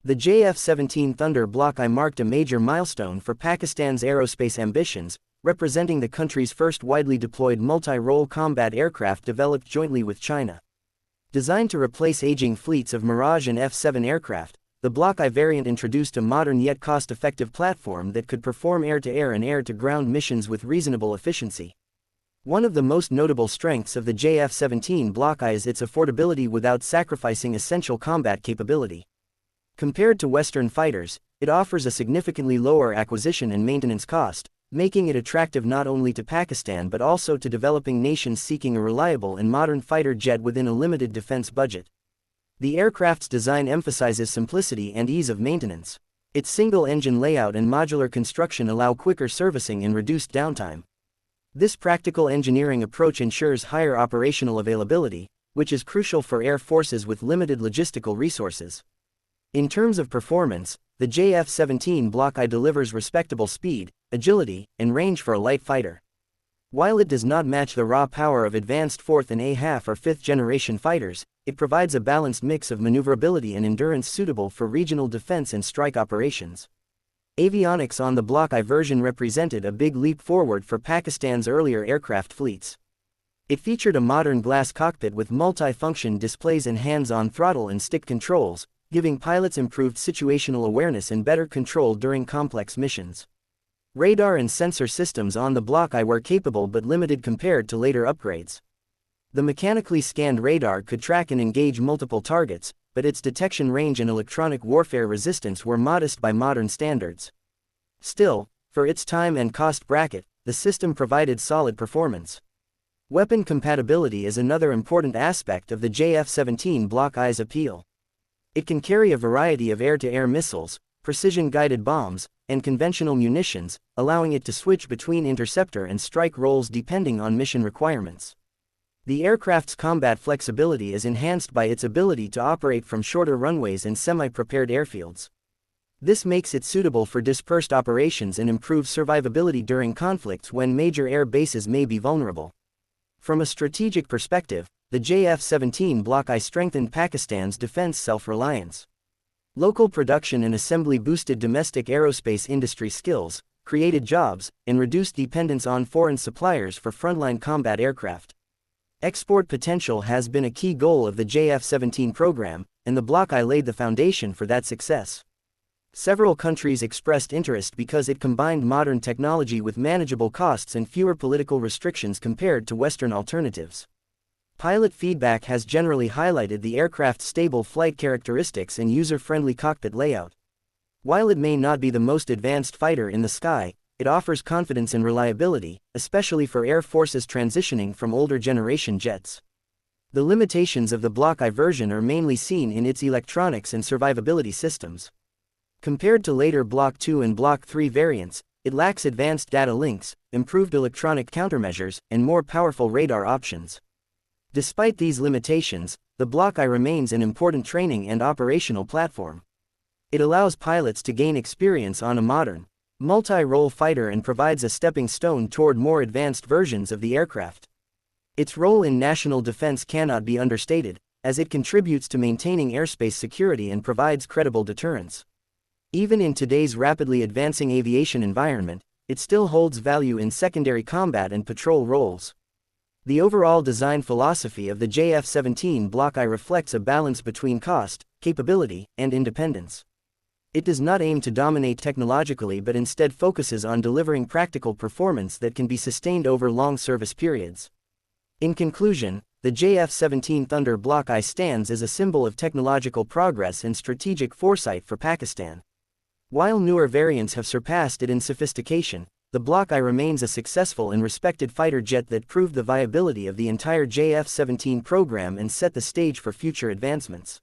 The JF-17 Thunder Block I marked a major milestone for Pakistan's aerospace ambitions, representing the country's first widely deployed multi-role combat aircraft developed jointly with China. Designed to replace aging fleets of Mirage and F-7 aircraft, the Block I variant introduced a modern yet cost-effective platform that could perform air-to-air and air-to-ground missions with reasonable efficiency. One of the most notable strengths of the JF-17 Block I is its affordability without sacrificing essential combat capability. Compared to Western fighters, it offers a significantly lower acquisition and maintenance cost, making it attractive not only to Pakistan but also to developing nations seeking a reliable and modern fighter jet within a limited defense budget. The aircraft's design emphasizes simplicity and ease of maintenance. Its single-engine layout and modular construction allow quicker servicing and reduced downtime. This practical engineering approach ensures higher operational availability, which is crucial for air forces with limited logistical resources. In terms of performance, the JF-17 Block I delivers respectable speed, agility, and range for a light fighter. While it does not match the raw power of advanced 4th and A-half or 5th generation fighters, it provides a balanced mix of maneuverability and endurance suitable for regional defense and strike operations. Avionics on the Block I version represented a big leap forward for Pakistan's earlier aircraft fleets. It featured a modern glass cockpit with multi-function displays and hands-on throttle and stick controls, giving pilots improved situational awareness and better control during complex missions. Radar and sensor systems on the Block I were capable but limited compared to later upgrades. The mechanically scanned radar could track and engage multiple targets, but its detection range and electronic warfare resistance were modest by modern standards. Still, for its time and cost bracket, the system provided solid performance. Weapon compatibility is another important aspect of the JF-17 Block I's appeal. It can carry a variety of air-to-air missiles, precision-guided bombs, and conventional munitions, allowing it to switch between interceptor and strike roles depending on mission requirements. The aircraft's combat flexibility is enhanced by its ability to operate from shorter runways and semi-prepared airfields. This makes it suitable for dispersed operations and improves survivability during conflicts when major air bases may be vulnerable. From a strategic perspective, the JF-17 Block I strengthened Pakistan's defense self-reliance. Local production and assembly boosted domestic aerospace industry skills, created jobs, and reduced dependence on foreign suppliers for frontline combat aircraft. Export potential has been a key goal of the JF-17 program, and the Block I laid the foundation for that success. Several countries expressed interest because it combined modern technology with manageable costs and fewer political restrictions compared to Western alternatives. Pilot feedback has generally highlighted the aircraft's stable flight characteristics and user-friendly cockpit layout. While it may not be the most advanced fighter in the sky, it offers confidence and reliability, especially for air forces transitioning from older generation jets. The limitations of the Block I version are mainly seen in its electronics and survivability systems. Compared to later Block II and Block III variants, it lacks advanced data links, improved electronic countermeasures, and more powerful radar options. Despite these limitations, the Block I remains an important training and operational platform. It allows pilots to gain experience on a modern, multi-role fighter and provides a stepping stone toward more advanced versions of the aircraft. Its role in national defense cannot be understated, as it contributes to maintaining airspace security and provides credible deterrence. Even in today's rapidly advancing aviation environment, it still holds value in secondary combat and patrol roles. The overall design philosophy of the JF-17 Block I reflects a balance between cost, capability, and independence. It does not aim to dominate technologically but instead focuses on delivering practical performance that can be sustained over long service periods. In conclusion, the JF-17 Thunder Block I stands as a symbol of technological progress and strategic foresight for Pakistan. While newer variants have surpassed it in sophistication, the Block I remains a successful and respected fighter jet that proved the viability of the entire JF-17 program and set the stage for future advancements.